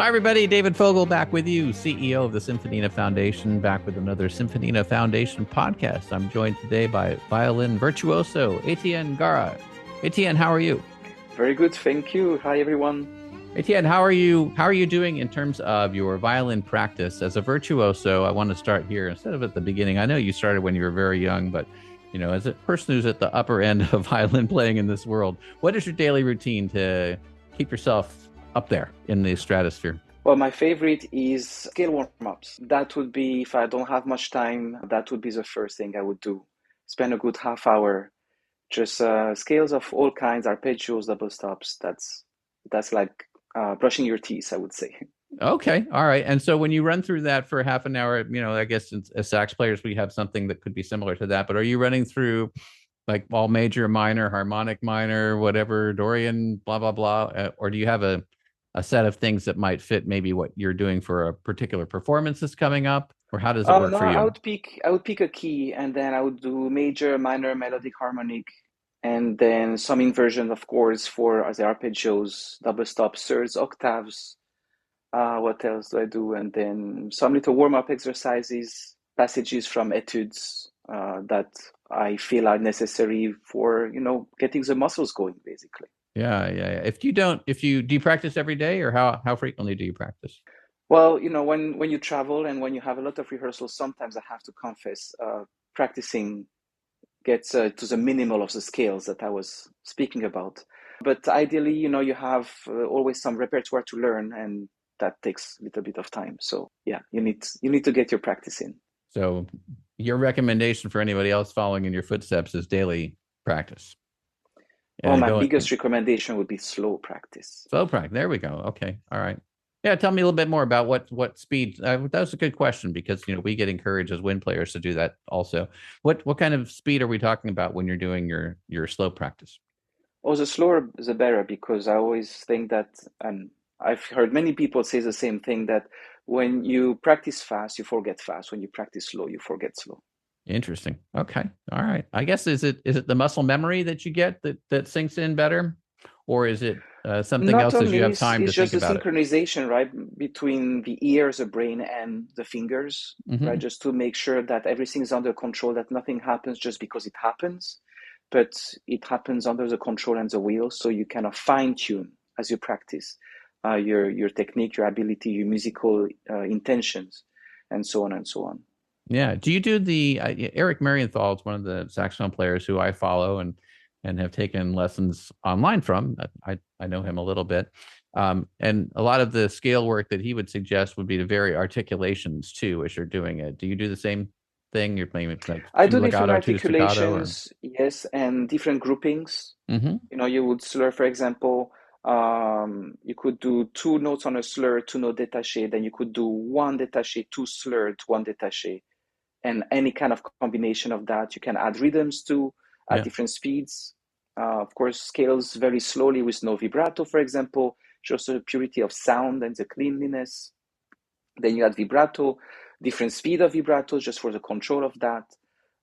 Hi, everybody. David Fogel back with you, CEO of the Symphonina Foundation, back with another Symphonina Foundation podcast. I'm joined today by violin virtuoso Etienne Gara. Etienne, how are you? Very good, thank you. Hi, everyone. Etienne, how are you doing in terms of your violin practice as a virtuoso? I want to start here instead of at the beginning. I know you started when you were very young, but as a person who's at the upper end of violin playing in this world, what is your daily routine to keep yourself up there in the stratosphere? Well, my favorite is scale warm-ups. That would be, if I don't have much time, that would be the first thing I would do. Spend a good half hour, just scales of all kinds, arpeggios, double stops. That's like brushing your teeth, I would say. Okay. All right. And so when you run through that for half an hour, I guess as sax players, we have something that could be similar to that, but are you running through like all major, minor, harmonic minor, whatever, Dorian, blah, blah, blah? Or do you have a set of things that might fit maybe what you're doing for a particular performance that's coming up? Or how does it work No, for I you? would pick a key and then I would do major, minor, melodic, harmonic, and then some inversion of chords for the arpeggios, double stops, thirds, octaves. What else do I do? And then some little warm-up exercises, passages from etudes that I feel are necessary for, getting the muscles going, basically. Yeah, yeah, yeah. Do you practice every day or how frequently do you practice? Well, when you travel and when you have a lot of rehearsals, sometimes I have to confess, practicing gets to the minimal of the scales that I was speaking about. But ideally, you have always some repertoire to learn, and that takes a little bit of time. So yeah, you need to get your practice in. So your recommendation for anybody else following in your footsteps is daily practice. Well, And my going biggest recommendation would be slow practice. slow practice. There we go. Okay. All right. Yeah, tell me a little bit more about what speed. That was a good question because we get encouraged as wind players to do that also. What kind of speed are we talking about when you're doing your slow practice? Oh, the slower the better, because I always think that, and I've heard many people say the same thing, that when you practice fast, you forget fast. When you practice slow, you forget slow. Interesting. Okay. All right. I guess is it the muscle memory that you get that sinks in better, or is it something Not else as you only, have it's, time to it's just think the about it? synchronization, right, between the ears, the brain, and the fingers, right, Hmm. just to make sure that everything is under control, that nothing happens just because it happens, but it happens under the control and the will, so you kind of fine tune as you practice your technique, your ability, your musical intentions, and so on and so on. Yeah. Do you do the Eric Marienthal is one of the saxophone players who I follow and have taken lessons online from. I know him a little bit. And a lot of the scale work that he would suggest would be to vary articulations too as you're doing it. Do you do the same thing? You're playing like I two do different legato, two staccato, or articulations, yes, and different groupings. hmm. You would slur, for example, you could do two notes on a slur, two note détaché, then you could do one détaché, two slurred, one détaché, and any kind of combination of that. You can add rhythms to at Yeah. different speeds. Of course, scales very slowly with no vibrato, for example, shows the purity of sound and the cleanliness. Then you add vibrato, different speed of vibrato just for the control of that,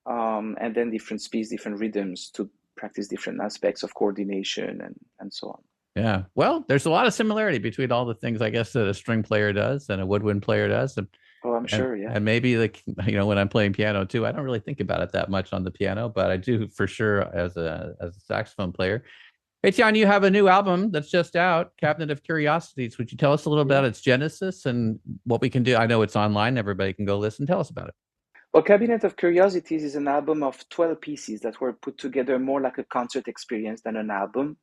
and then different speeds, different rhythms to practice different aspects of coordination and so on. Yeah. Well, there's a lot of similarity between all the things I guess that a string player does and a woodwind player does. Oh, I'm And sure, yeah. and maybe like when I'm playing piano too, I don't really think about it that much on the piano, but I do for sure as a saxophone player. Hey John, you have a new album that's just out, Cabinet of Curiosities. Would you tell us a little Yeah. about its genesis and what we can do? I know it's online, everybody can go listen. Tell us about it. Well, Cabinet of Curiosities is an album of 12 pieces that were put together more like a concert experience than an album,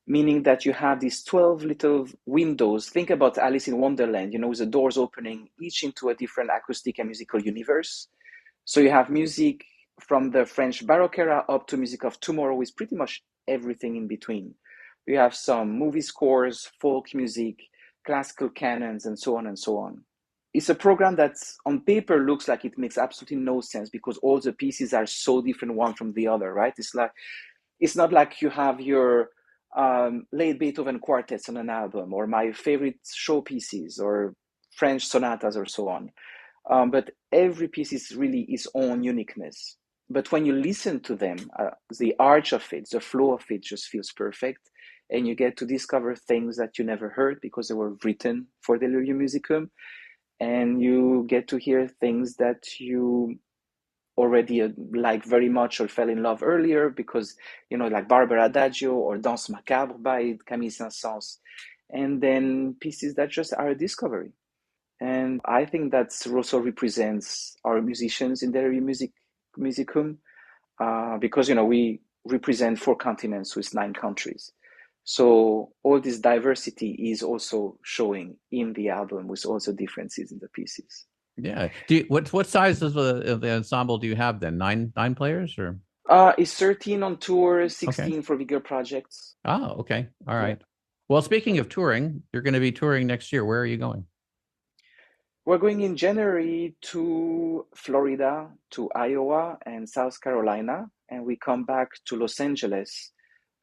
meaning that you have these 12 little windows. Think about Alice in Wonderland, with the doors opening, each into a different acoustic and musical universe. So you have music from the French Baroque era up to music of tomorrow with pretty much everything in between. You have some movie scores, folk music, classical canons, and so on and so on. It's a program that on paper looks like it makes absolutely no sense because all the pieces are so different one from the other, right? It's not like you have your late Beethoven quartets on an album or my favorite showpieces or French sonatas or so on. But every piece is really its own uniqueness. But when you listen to them, the arch of it, the flow of it just feels perfect. and you get to discover things that you never heard because they were written for Delirium Musicum, and you get to hear things that you already like very much or fell in love earlier because, like Barbara Adagio or Danse Macabre by Camille Saint-Saëns, and then pieces that just are a discovery. And I think that also represents our musicians in Delirium Musicum, because, we represent 4 continents with 9 countries. So all this diversity is also showing in the album with also differences in the pieces. Yeah. What size of the ensemble do you have then? Nine players or? It's 13 on tour, Okay. 16 for bigger projects. Oh, okay. All right. Yeah. Well, speaking of touring, you're going to be touring next year. Where are you going? We're going in January to Florida, to Iowa, and South Carolina, and we come back to Los Angeles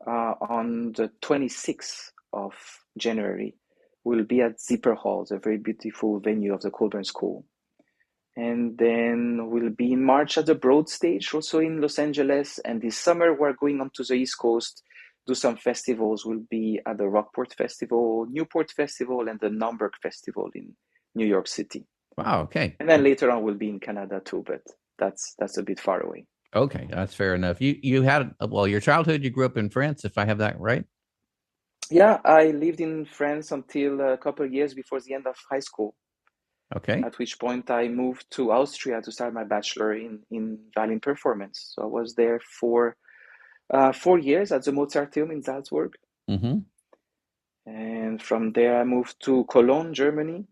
on the 26th of January. We'll be at Zipper Halls, a very beautiful venue of the Colburn School. And then we'll be in March at the Broad Stage, also in Los Angeles. And this summer, we're going on to the East Coast, do some festivals. We'll be at the Rockport Festival, Newport Festival, and the Naumburg Festival in New York City. Wow. Okay. And then later on, we'll be in Canada too, but that's a bit far away. Okay, that's fair enough. You had your childhood. You grew up in France, if I have that right. Yeah, I lived in France until a couple of years before the end of high school. Okay. At which point I moved to Austria to start my bachelor in violin performance. So I was there for 4 years at the Mozarteum in Salzburg. Mm-hmm. And from there I moved to Cologne, Germany.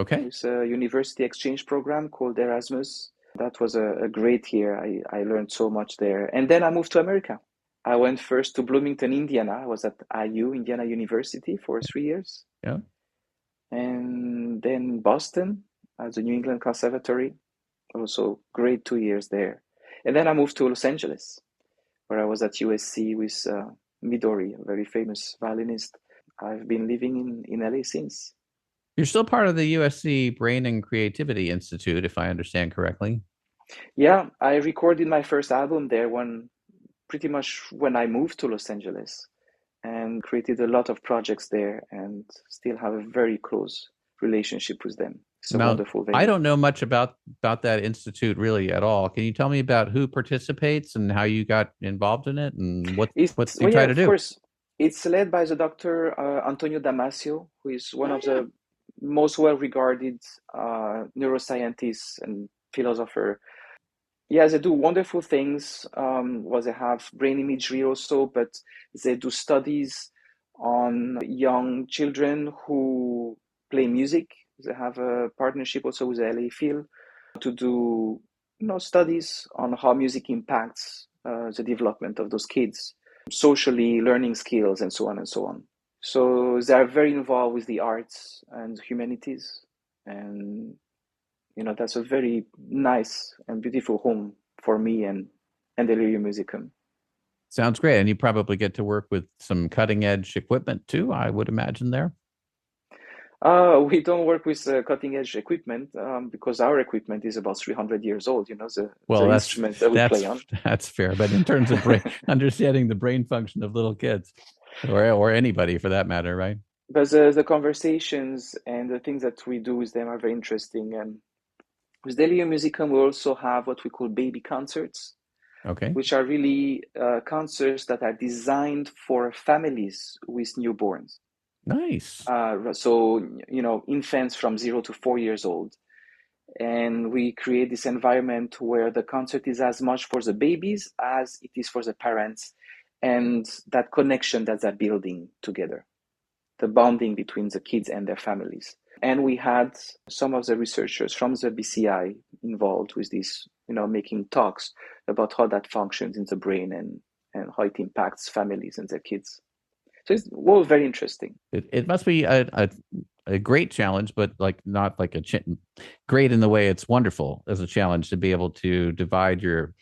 Okay. It's a university exchange program called Erasmus. That was a great year. I learned so much there. And then I moved to America. I went first to Bloomington, Indiana. I was at IU, Indiana University, for 3 years. Yeah. And then Boston at the New England Conservatory. Also great 2 years there. And then I moved to Los Angeles, where I was at USC with Midori, a very famous violinist. I've been living in LA since. You're still part of the USC Brain and Creativity Institute, if I understand correctly. Yeah, I recorded my first album there pretty much when I moved to Los Angeles, and created a lot of projects there and still have a very close relationship with them. It's a wonderful venue. I don't know much about that institute really at all. Can you tell me about who participates and how you got involved in it and what you try to do? Of course. It's led by the Dr. Antonio Damasio, who is one of the most well-regarded neuroscientists and philosopher. Yeah, they do wonderful things. They have brain imagery also, but they do studies on young children who play music. They have a partnership also with the LA Phil to do studies on how music impacts the development of those kids, socially, learning skills, and so on and so on. So they are very involved with the arts and humanities, and that's a very nice and beautiful home for me and Delirium Musicum. Sounds great. And you probably get to work with some cutting edge equipment too, I would imagine there. We don't work with cutting edge equipment because our equipment is about 300 years old, the instruments that we play on. That's fair. But in terms of understanding the brain function of little kids or anybody for that matter, right? But the conversations and the things that we do with them are very interesting. And with Delirium Musicum, we also have what we call baby concerts, okay, which are really concerts that are designed for families with newborns. Nice. So, infants from 0 to 4 years old. And we create this environment where the concert is as much for the babies as it is for the parents, and that connection that they're building together, the bonding between the kids and their families. And we had some of the researchers from the BCI involved with this, making talks about how that functions in the brain and how it impacts families and their kids. So it's all very interesting. It must be a great challenge, but not like great in the way it's wonderful as a challenge to be able to divide your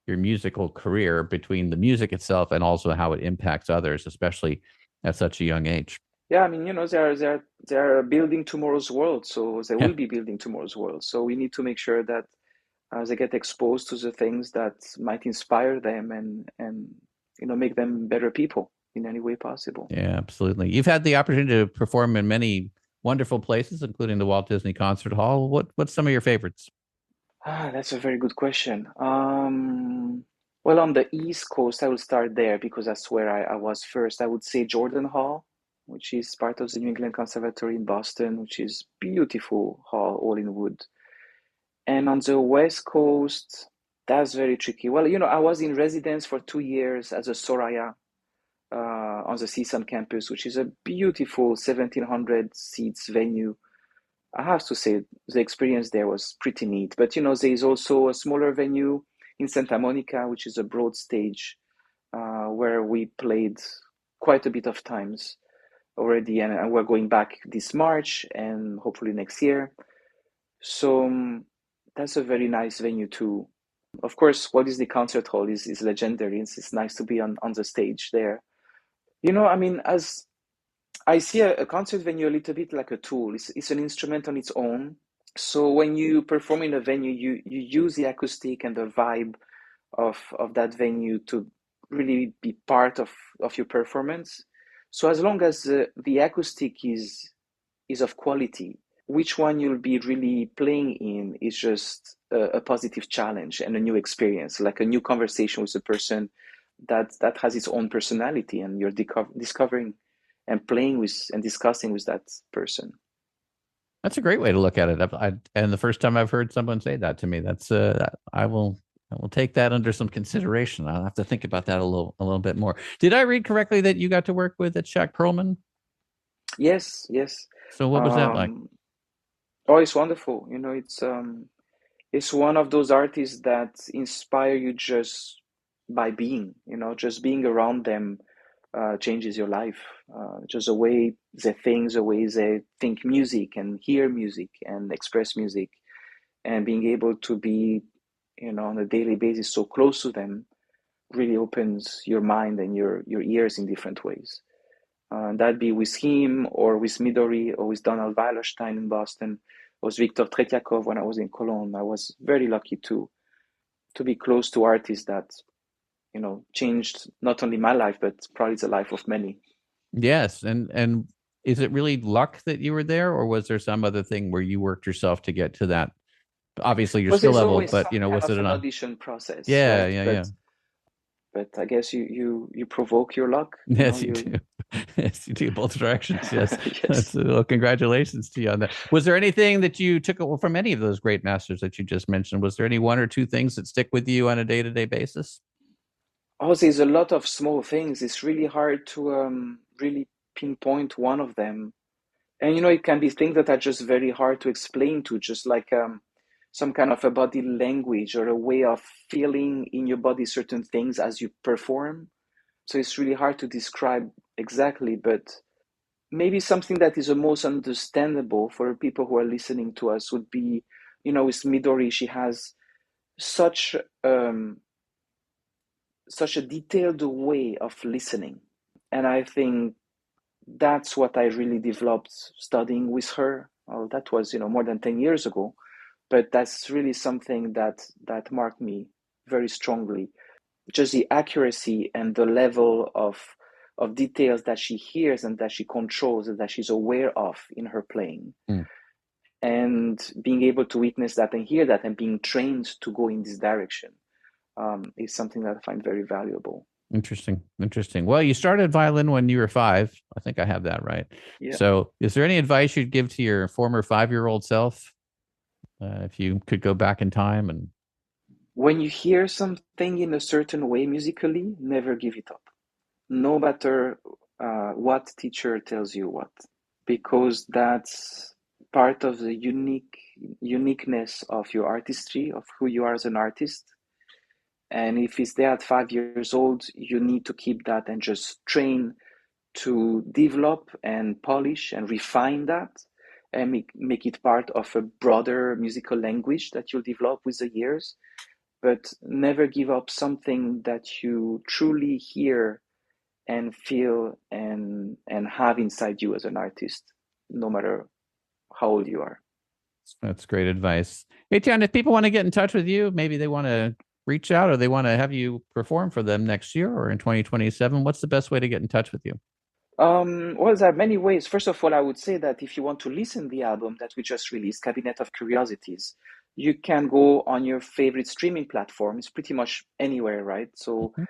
musical career between the music itself and also how it impacts others, especially at such a young age. Yeah, I mean, they're building tomorrow's world, so they will be building tomorrow's world. So we need to make sure that they get exposed to the things that might inspire them and make them better people. in any way possible. Yeah, absolutely. You've had the opportunity to perform in many wonderful places, including the Walt Disney Concert Hall. What's some of your favorites? That's a very good question. Well, on the East Coast, I will start there because that's where I was first. I would say Jordan Hall, which is part of the New England Conservatory in Boston, which is beautiful hall, all in wood. And on the West Coast, that's very tricky. Well, I was in residence for 2 years as a Soraya on the CSUN campus, which is a beautiful 1,700 seats venue. I have to say the experience there was pretty neat. But there is also a smaller venue in Santa Monica, which is a broad stage where we played quite a bit of times already, and we're going back this March and hopefully next year. So that's a very nice venue too. Of course, Walt Disney Concert Hall is legendary. It's nice to be on the stage there. I mean, as I see a concert venue a little bit like a tool. It's an instrument on its own. So when you perform in a venue, you use the acoustic and the vibe of that venue to really be part of your performance. So as long as the acoustic is of quality, which one you'll be really playing in is just a positive challenge and a new experience, like a new conversation with a person that has its own personality, and you're discovering and playing with and discussing with that person. That's a great way to look at it. And the first time I've heard someone say that to me, that's I will take that under some consideration. I'll have to think about that a little bit more. Did I read correctly that you got to work with Itzhak Perlman? Yes, yes. So what was that like? Um, oh, it's wonderful. It's one of those artists that inspire you just by being. Just being around them changes your life. Just the way they think music and hear music and express music, and being able to be, on a daily basis so close to them really opens your mind and your ears in different ways. That be with him or with Midori or with Donald Weilerstein in Boston, or with Viktor Tretiakov when I was in Cologne. I was very lucky to be close to artists that changed not only my life but probably the life of many. Yes, and is it really luck that you were there, or was there some other thing where you worked yourself to get to that? Obviously, your Well, skill there's level, always but some kind was of it an enough? audition process, Yeah, right? yeah, yeah. But I guess you provoke your luck. Yes, you You do. Yes, you do both directions. Yes. yes. Well, congratulations to you on that. Was there anything that you took from any of those great masters that you just mentioned? Was there any one or two things that stick with you on a day-to-day basis? Oh, there's a lot of small things. It's really hard to really pinpoint one of them. And it can be things that are just very hard to explain to, just like some kind of a body language or a way of feeling in your body certain things as you perform. So it's really hard to describe exactly, but maybe something that is the most understandable for people who are listening to us would be, with Midori, she has such such a detailed way of listening. And I think that's what I really developed studying with her. Well, that was, more than 10 years ago, but that's really something that marked me very strongly. Just the accuracy and the level of details that she hears and that she controls and that she's aware of in her playing. Hmm. And being able to witness that and hear that and being trained to go in this direction is something that I find very valuable. Interesting. Interesting. Well, you started violin when you were 5. I think I have that right. Yeah. So, is there any advice you'd give to your former 5-year-old self if you could go back in time and When you hear something in a certain way musically, never give it up, no matter what teacher tells you what, because that's part of the uniqueness of your artistry, of who you are as an artist. And if it's there at 5 years old, you need to keep that and just train to develop and polish and refine that and make it part of a broader musical language that you'll develop with the years. But never give up something that you truly hear and feel and have inside you as an artist, no matter how old you are. that's great advice. Hey, Tian, if people want to get in touch with you, maybe they want to reach out or they want to have you perform for them next year or in 2027, what's the best way to get in touch with you? Well, there are many ways. First of all, I would say that if you want to listen the album that we just released, Cabinet of Curiosities, you can go on your favorite streaming platform. It's pretty much anywhere, right? So Mhm.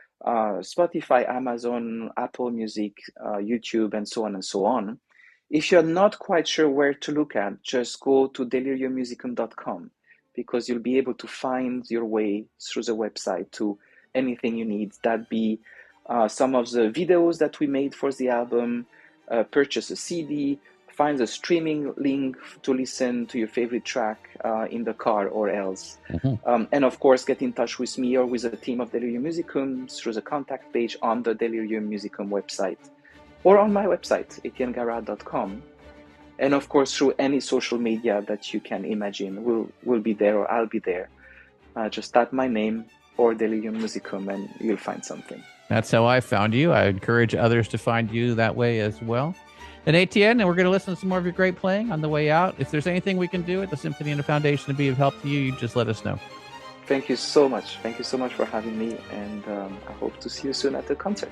Spotify, Amazon, Apple Music, YouTube, and so on and so on. If you're not quite sure where to look at, just go to deliriummusicum.com because you'll be able to find your way through the website to anything you need. That be some of the videos that we made for the album, purchase a CD, find the streaming link to listen to your favorite track in the car or else. Mhm. And of course, get in touch with me or with the team of Delirium Musicum through the contact page on the Delirium Musicum website or on my website, etiennegara.com. And of course, through any social media that you can imagine, we'll be there or I'll be there. Just type my name or Delirium Musicum and you'll find something. That's how I found you. I encourage others to find you that way as well. And Etienne, and we're going to listen to some more of your great playing on the way out. If there's anything we can do at the Symphonina Foundation to be of help to you, you just let us know. Thank you so much. Thank you so much for having me. And I hope to see you soon at the concert.